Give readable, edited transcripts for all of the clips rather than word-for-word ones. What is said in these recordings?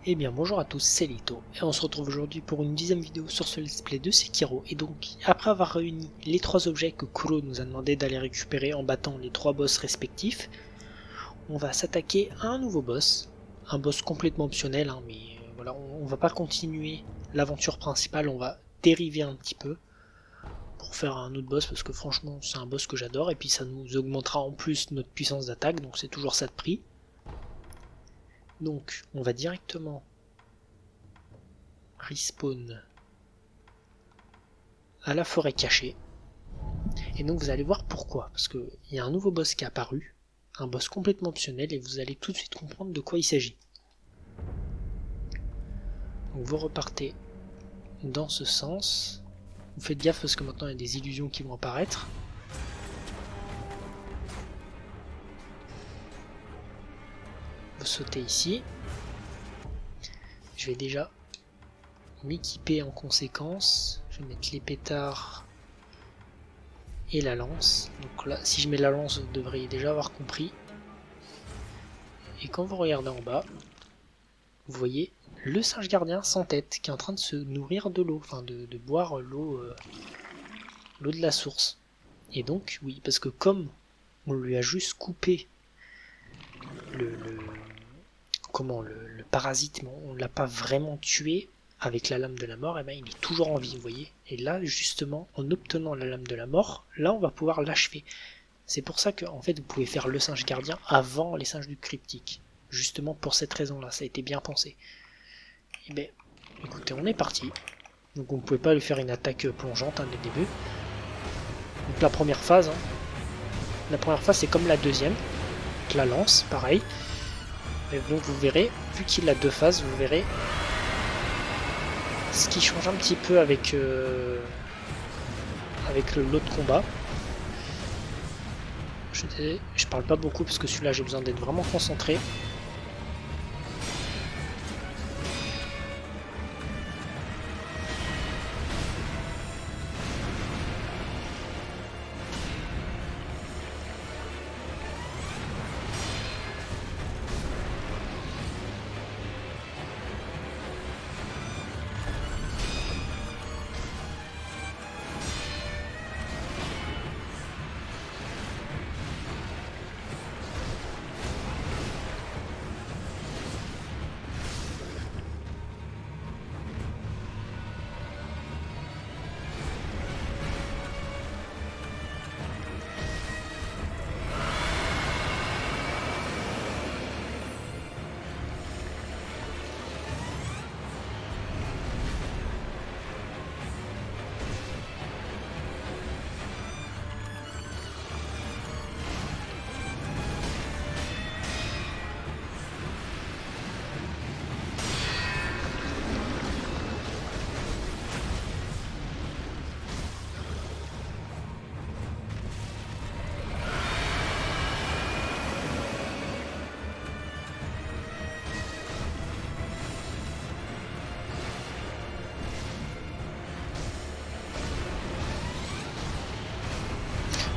Eh bien bonjour à tous, c'est Lito, et on se retrouve aujourd'hui pour une 10e vidéo sur ce let's play de Sekiro, et donc après avoir réuni les 3 objets que Kuro nous a demandé d'aller récupérer en battant les 3 boss respectifs, on va s'attaquer à un nouveau boss, un boss complètement optionnel, hein, mais voilà, on va pas continuer l'aventure principale, on va dériver un petit peu pour faire un autre boss, parce que franchement c'est un boss que j'adore, et puis ça nous augmentera en plus notre puissance d'attaque, donc c'est toujours ça de prix. Donc on va directement respawn à la forêt cachée. Et donc vous allez voir pourquoi. Parce qu'il y a un nouveau boss qui est apparu, un boss complètement optionnel, et vous allez tout de suite comprendre de quoi il s'agit. Donc vous repartez dans ce sens. Vous faites gaffe parce que maintenant il y a des illusions qui vont apparaître. Vous sautez ici. Je vais déjà m'équiper en conséquence. Je vais mettre les pétards et la lance. Donc là, si je mets la lance, vous devriez déjà avoir compris. Et quand vous regardez en bas, vous voyez le singe gardien sans tête qui est en train de se nourrir de l'eau, enfin de boire l'eau de la source. Et donc, oui, parce que comme on lui a juste coupé le parasite, mais on l'a pas vraiment tué avec la lame de la mort, et ben il est toujours en vie, vous voyez. Et là, justement, en obtenant la lame de la mort, là on va pouvoir l'achever. C'est pour ça que en fait vous pouvez faire le singe gardien avant les singes du cryptique. Justement pour cette raison-là, ça a été bien pensé. Et ben, écoutez, on est parti. Donc on ne pouvait pas lui faire une attaque plongeante dès le début. Donc la première phase, c'est comme la deuxième. Donc la lance, pareil. Et donc vous verrez, vu qu'il a deux phases, vous verrez ce qui change un petit peu avec l'autre combat. Je parle pas beaucoup parce que celui-là j'ai besoin d'être vraiment concentré.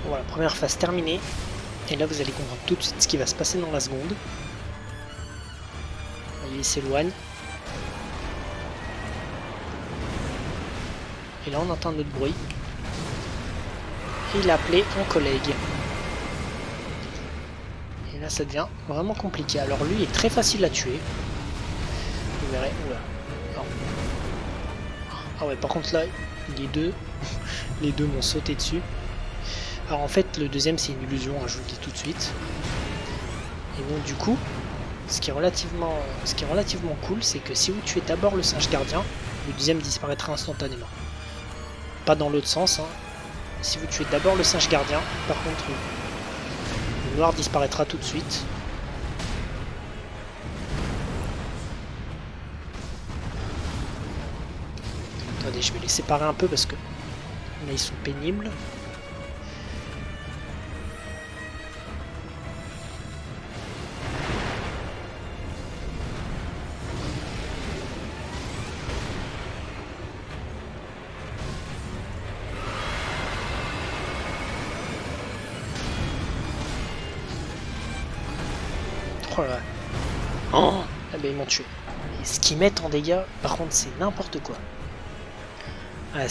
Voilà, première phase terminée. Et là vous allez comprendre tout de suite ce qui va se passer dans la seconde. Vous voyez, il s'éloigne. Et là on entend notre bruit. Et il a appelé un collègue. Et là ça devient vraiment compliqué. Alors lui est très facile à tuer. Vous verrez. Ah ouais, par contre là, les deux m'ont sauté dessus. Alors en fait le deuxième c'est une illusion, je vous le dis tout de suite. Et donc du coup, ce qui est relativement cool, c'est que si vous tuez d'abord le singe gardien, le deuxième disparaîtra instantanément. Pas dans l'autre sens, hein. Si vous tuez d'abord le singe gardien, par contre le noir disparaîtra tout de suite. Attendez, je vais les séparer un peu parce que là ils sont pénibles. Oh là là. Oh, ah ben ils m'ont tué. ce qu'ils mettent en dégâts, par contre, c'est n'importe quoi. Ah,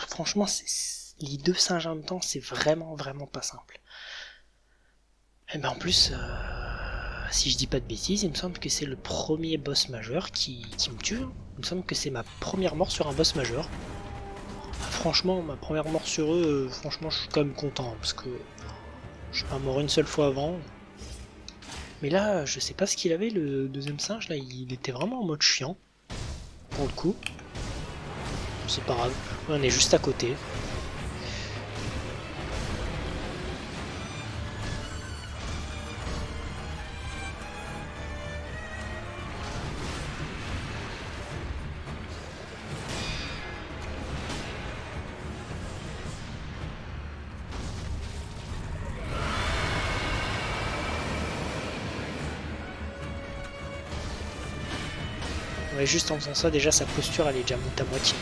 franchement, les deux singes en même temps, c'est vraiment pas simple. Et ben en plus, si je dis pas de bêtises, il me semble que c'est le premier boss majeur qui me tue. Il me semble que c'est ma première mort sur un boss majeur. Franchement, ma première mort sur eux, franchement, je suis quand même content, parce que je suis pas mort une seule fois avant. Mais là, je sais pas ce qu'il avait, le deuxième singe, là, il était vraiment en mode chiant, pour le coup. C'est pas grave, on est juste à côté. Ouais, juste en faisant ça, déjà sa posture elle est déjà montée à moitié.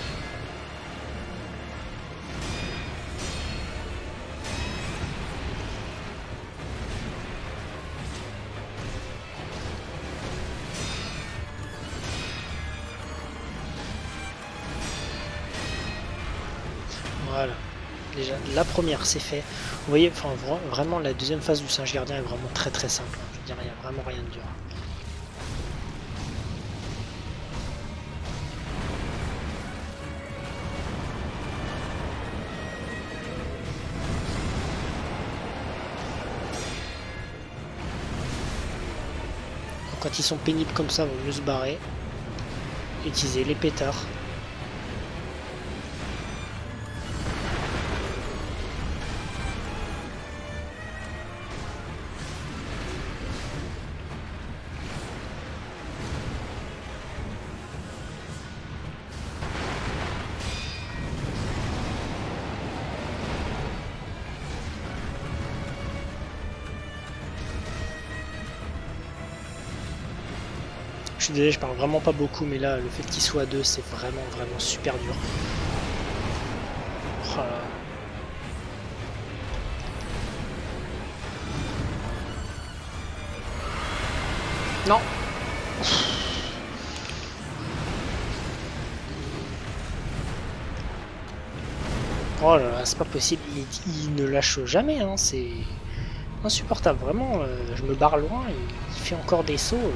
Voilà, déjà la première c'est fait. Vous voyez, enfin vraiment la deuxième phase du singe gardien est vraiment très simple. Je veux dire, il n'y a vraiment rien de dur. Donc, quand ils sont pénibles comme ça, il vaut mieux se barrer. Utiliser les pétards. Je suis désolé, je parle vraiment pas beaucoup, mais là, le fait qu'il soit à deux, c'est vraiment super dur. Oh là là. Non. Oh là là, c'est pas possible, il ne lâche jamais, hein, c'est insupportable, vraiment, je me barre loin, il fait encore des sauts.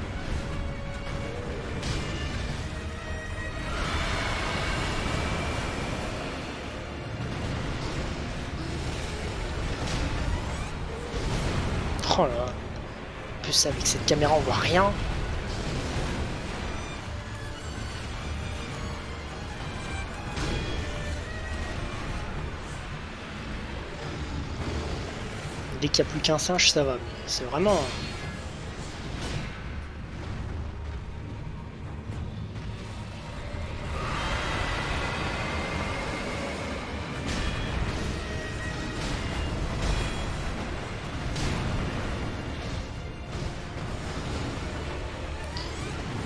Oh là là. En plus avec cette caméra on voit rien. Dès qu'il n'y a plus qu'un singe ça va, mais c'est vraiment...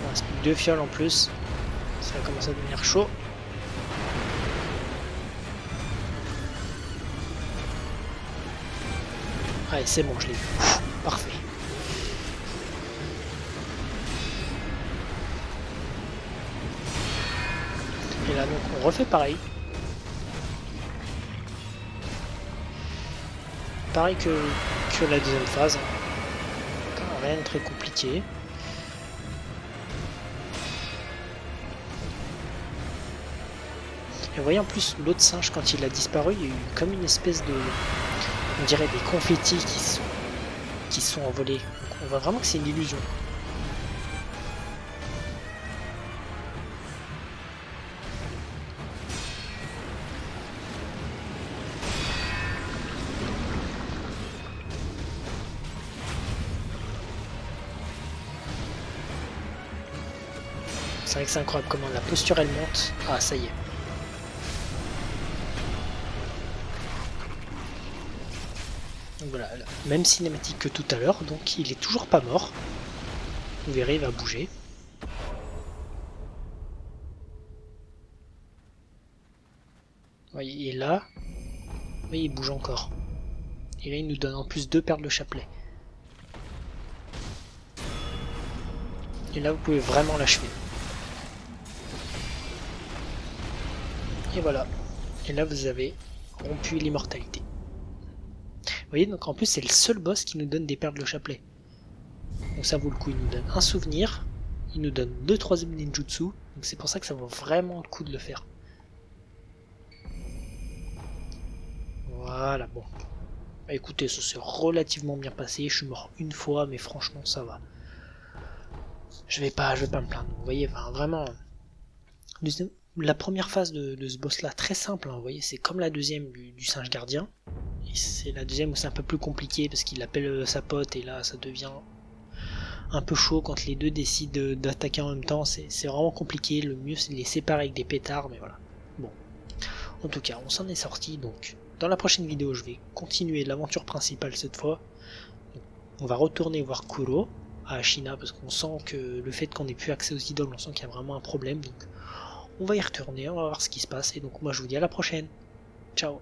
Il reste plus que 2 fioles en plus. Ça va commencer à devenir chaud. Allez, c'est bon, je l'ai vu. Parfait. Et là, donc, on refait pareil. Pareil que la deuxième phase. Rien de très compliqué. Et vous voyez en plus l'autre singe quand il a disparu, il y a eu comme une espèce de, on dirait des confettis qui sont envolés. Donc on voit vraiment que c'est une illusion. C'est vrai que c'est incroyable comment la posture elle monte. Ah ça y est. Donc voilà, même cinématique que tout à l'heure, donc il est toujours pas mort. Vous verrez, il va bouger. Oui, et là, oui, il bouge encore. Et là, il nous donne en plus 2 perles de chapelet. Et là vous pouvez vraiment l'achever. Et voilà. Et là vous avez rompu l'immortalité. Vous voyez, donc en plus c'est le seul boss qui nous donne des perles de chapelet. Donc ça vaut le coup, il nous donne un souvenir, il nous donne le 3e ninjutsu, donc c'est pour ça que ça vaut vraiment le coup de le faire. Voilà, bon. Bah, écoutez, ça s'est relativement bien passé, je suis mort une fois, mais franchement ça va. Je vais pas me plaindre, vous voyez, enfin, vraiment... La première phase de ce boss là, très simple, hein, vous voyez, c'est comme la deuxième du singe gardien. Et c'est la deuxième où c'est un peu plus compliqué parce qu'il appelle sa pote et là ça devient un peu chaud quand les deux décident d'attaquer en même temps. C'est vraiment compliqué, le mieux c'est de les séparer avec des pétards, mais voilà. Bon, en tout cas on s'en est sorti, donc dans la prochaine vidéo je vais continuer l'aventure principale cette fois. On va retourner voir Kuro à Ashina parce qu'on sent que le fait qu'on ait plus accès aux idoles, on sent qu'il y a vraiment un problème, donc on va y retourner, on va voir ce qui se passe, et donc moi je vous dis à la prochaine. Ciao.